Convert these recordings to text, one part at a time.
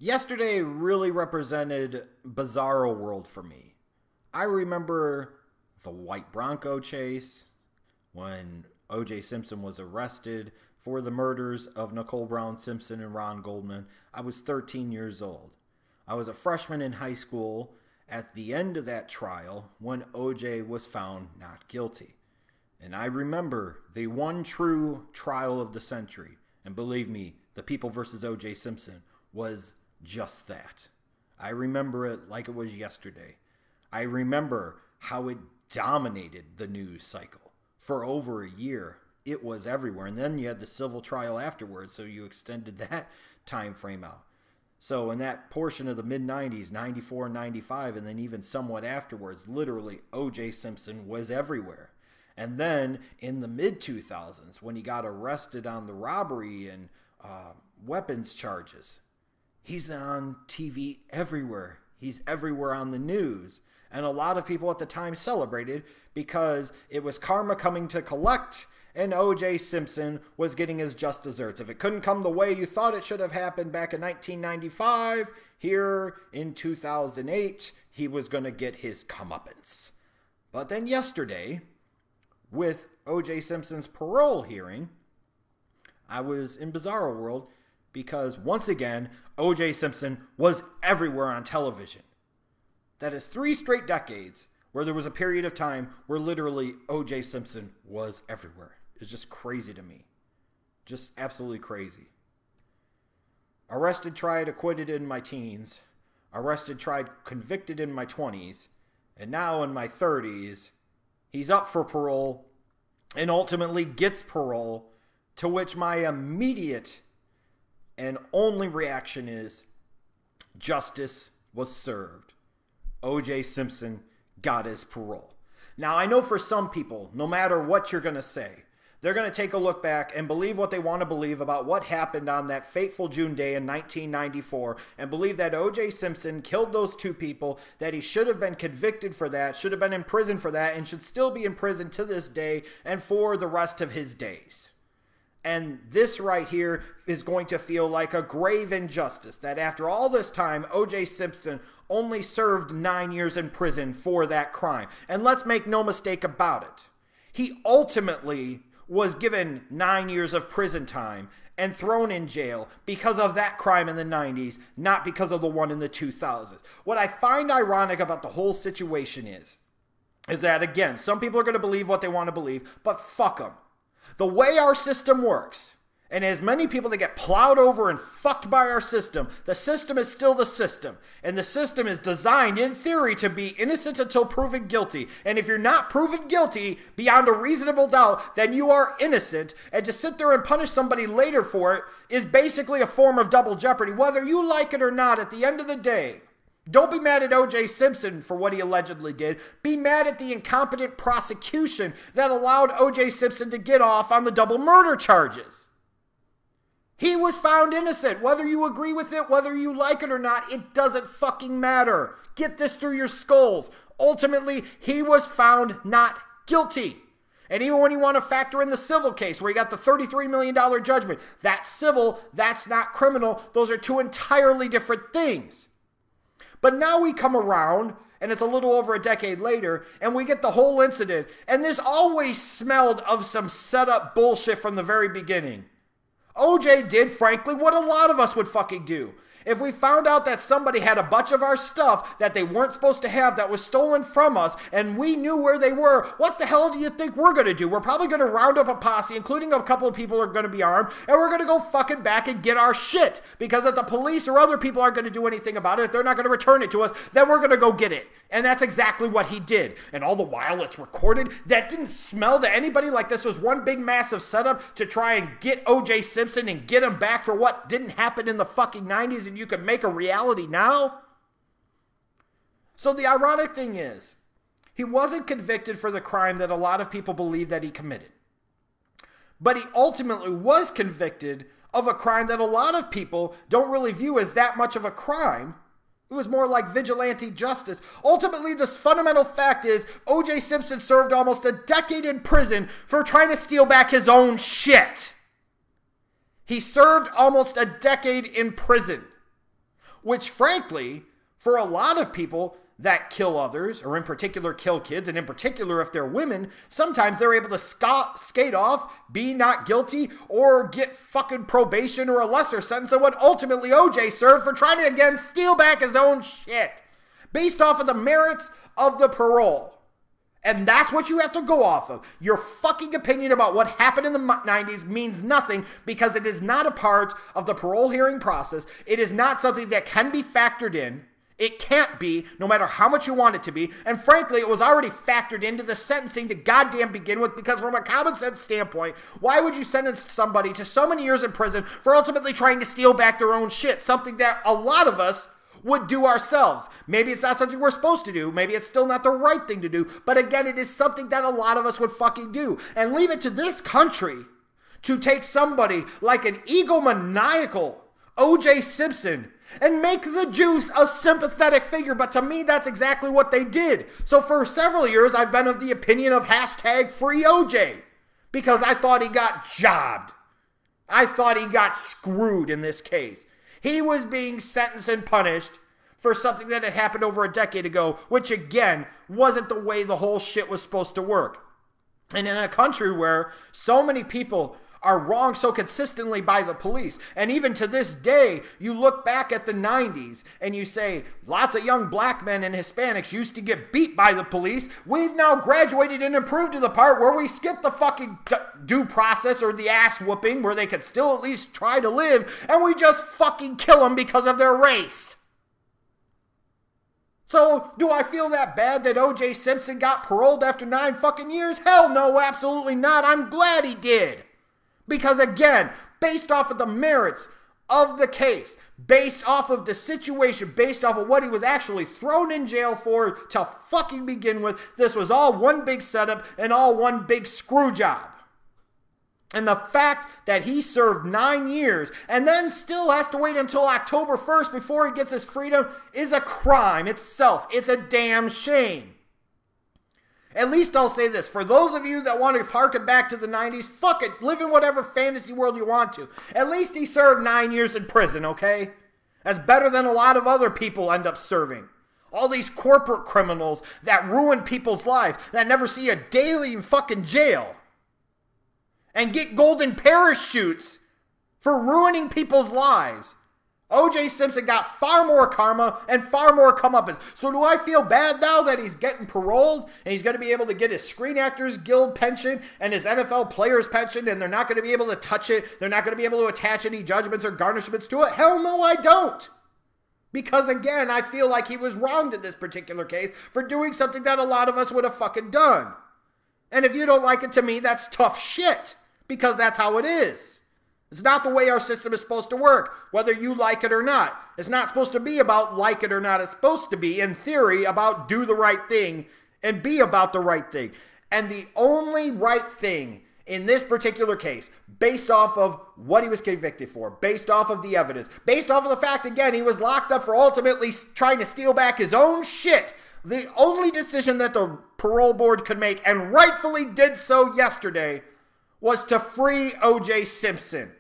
Yesterday really represented bizarro world for me. I remember the white Bronco chase when O.J. Simpson was arrested for the murders of Nicole Brown Simpson and Ron Goldman. I was 13 years old. I was a freshman in high school at the end of that trial when O.J. was found not guilty. And I remember the one true trial of the century. And believe me, the People versus O.J. Simpson was just that. I remember it like it was yesterday. I remember how it dominated the news cycle. For over a year, it was everywhere. And then you had the civil trial afterwards, so you extended that time frame out. So in that portion of the mid-90s, 94, 95, and then even somewhat afterwards, literally O.J. Simpson was everywhere. And then in the mid-2000s, when he got arrested on the robbery and weapons charges, he's on TV everywhere. He's everywhere on the news. And a lot of people at the time celebrated because it was karma coming to collect, and O.J. Simpson was getting his just desserts. If it couldn't come the way you thought it should have happened back in 1995, here in 2008, he was going to get his comeuppance. But then yesterday, with O.J. Simpson's parole hearing, I was in bizarro world because once again, O.J. Simpson was everywhere on television. That is 3 straight decades where there was a period of time where literally O.J. Simpson was everywhere. It's just crazy to me. Just absolutely crazy. Arrested, tried, acquitted in my teens. Arrested, tried, convicted in my 20s. And now in my 30s, he's up for parole and ultimately gets parole, to which my immediate and only reaction is justice was served. O.J. Simpson got his parole. Now, I know for some people, no matter what you're going to say, they're going to take a look back and believe what they want to believe about what happened on that fateful June day in 1994 and believe that O.J. Simpson killed those 2 people, that he should have been convicted for that, should have been in prison for that, and should still be in prison to this day and for the rest of his days. And this right here is going to feel like a grave injustice, that after all this time, O.J. Simpson only served 9 years in prison for that crime. And let's make no mistake about it. He ultimately was given 9 years of prison time and thrown in jail because of that crime in the 90s, not because of the one in the 2000s. What I find ironic about the whole situation is that, again, some people are going to believe what they want to believe, but fuck them. The way our system works, and as many people that get plowed over and fucked by our system, the system is still the system. And the system is designed, in theory, to be innocent until proven guilty. And if you're not proven guilty beyond a reasonable doubt, then you are innocent. And to sit there and punish somebody later for it is basically a form of double jeopardy, whether you like it or not. At the end of the day, don't be mad at O.J. Simpson for what he allegedly did. Be mad at the incompetent prosecution that allowed O.J. Simpson to get off on the double murder charges. He was found innocent. Whether you agree with it, whether you like it or not, it doesn't fucking matter. Get this through your skulls. Ultimately, he was found not guilty. And even when you want to factor in the civil case where he got the $33 million judgment, that's civil, that's not criminal. Those are 2 entirely different things. But now we come around, and it's a little over a decade later, and we get the whole incident. And this always smelled of some set-up bullshit from the very beginning. O.J. did, frankly, what a lot of us would fucking do. If we found out that somebody had a bunch of our stuff that they weren't supposed to have that was stolen from us and we knew where they were, what the hell do you think we're going to do? We're probably going to round up a posse, including a couple of people who are going to be armed, and we're going to go fucking back and get our shit. Because if the police or other people aren't going to do anything about it, if they're not going to return it to us, then we're going to go get it. And that's exactly what he did. And all the while it's recorded, that didn't smell to anybody like this was one big massive setup to try and get O.J. Simpson and get him back for what didn't happen in the fucking 90s and you could make a reality now? So the ironic thing is, he wasn't convicted for the crime that a lot of people believe that he committed. But he ultimately was convicted of a crime that a lot of people don't really view as that much of a crime. It was more like vigilante justice. Ultimately, this fundamental fact is O.J. Simpson served almost a decade in prison for trying to steal back his own shit. He served almost a decade in prison. which frankly, for a lot of people that kill others, or in particular kill kids, and in particular if they're women, sometimes they're able to skate off, be not guilty, or get fucking probation or a lesser sentence than what ultimately OJ served for trying to, again, steal back his own shit based off of the merits of the parole. And that's what you have to go off of. Your fucking opinion about what happened in the 90s means nothing because it is not a part of the parole hearing process. It is not something that can be factored in. It can't be, no matter how much you want it to be. And frankly, it was already factored into the sentencing to goddamn begin with, because from a common sense standpoint, why would you sentence somebody to so many years in prison for ultimately trying to steal back their own shit? Something that a lot of us would do ourselves. Maybe it's not something we're supposed to do. Maybe it's still not the right thing to do. But again, it is something that a lot of us would fucking do. And leave it to this country to take somebody like an egomaniacal O.J. Simpson and make the juice a sympathetic figure. But to me, that's exactly what they did. So for several years, I've been of the opinion of hashtag free OJ, because I thought he got jobbed. I thought he got screwed in this case. He was being sentenced and punished for something that had happened over a decade ago, which again, wasn't the way the whole shit was supposed to work. And in a country where so many people are wronged so consistently by the police, and even to this day, you look back at the 90s and you say, lots of young black men and Hispanics used to get beat by the police. We've now graduated and improved to the part where we skip the fucking due process or the ass whooping where they could still at least try to live, and we just fucking kill them because of their race. So, do I feel that bad that O.J. Simpson got paroled after 9 fucking years? Hell no, absolutely not. I'm glad he did. Because again, based off of the merits of the case, based off of the situation, based off of what he was actually thrown in jail for to fucking begin with, this was all one big setup and all one big screw job. And the fact that he served 9 years and then still has to wait until October 1st before he gets his freedom is a crime itself. It's a damn shame. At least I'll say this. For those of you that want to harken back to the 90s, fuck it. Live in whatever fantasy world you want to. At least he served 9 years in prison, okay? That's better than a lot of other people end up serving. All these corporate criminals that ruin people's lives, that never see a day in fucking jail, and get golden parachutes for ruining people's lives. O.J. Simpson got far more karma and far more comeuppance. So do I feel bad now that he's getting paroled and he's going to be able to get his Screen Actors Guild pension and his NFL players pension, and they're not going to be able to touch it? They're not going to be able to attach any judgments or garnishments to it? Hell no, I don't. Because again, I feel like he was wronged in this particular case for doing something that a lot of us would have fucking done. And if you don't like it, to me, that's tough shit. Because that's how it is. It's not the way our system is supposed to work, whether you like it or not. It's not supposed to be about like it or not. It's supposed to be, in theory, about do the right thing and be about the right thing. And the only right thing in this particular case, based off of what he was convicted for, based off of the evidence, based off of the fact, again, he was locked up for ultimately trying to steal back his own shit, the only decision that the parole board could make, and rightfully did so yesterday, was to free O.J. Simpson.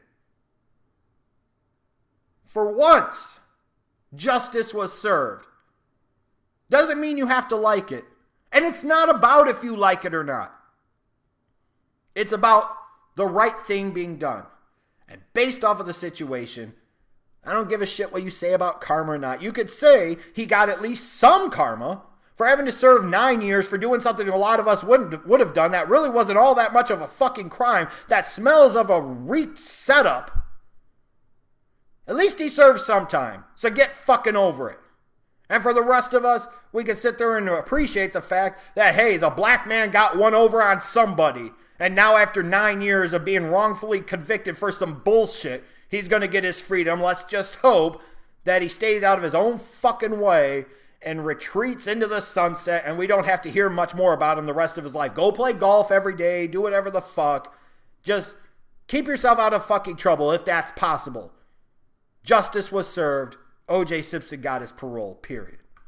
For once, justice was served. Doesn't mean you have to like it. And it's not about if you like it or not. It's about the right thing being done. And based off of the situation, I don't give a shit what you say about karma or not. You could say he got at least some karma for having to serve 9 years for doing something a lot of us would have done that really wasn't all that much of a fucking crime, that smells of a setup. At least he served some time, so get fucking over it. And for the rest of us, we can sit there and appreciate the fact that, hey, the black man got one over on somebody, and now after 9 years of being wrongfully convicted for some bullshit, he's going to get his freedom. Let's just hope that he stays out of his own fucking way and retreats into the sunset, and we don't have to hear much more about him the rest of his life. Go play golf every day, do whatever the fuck. Just keep yourself out of fucking trouble if that's possible. Justice was served. O.J. Simpson got his parole, period.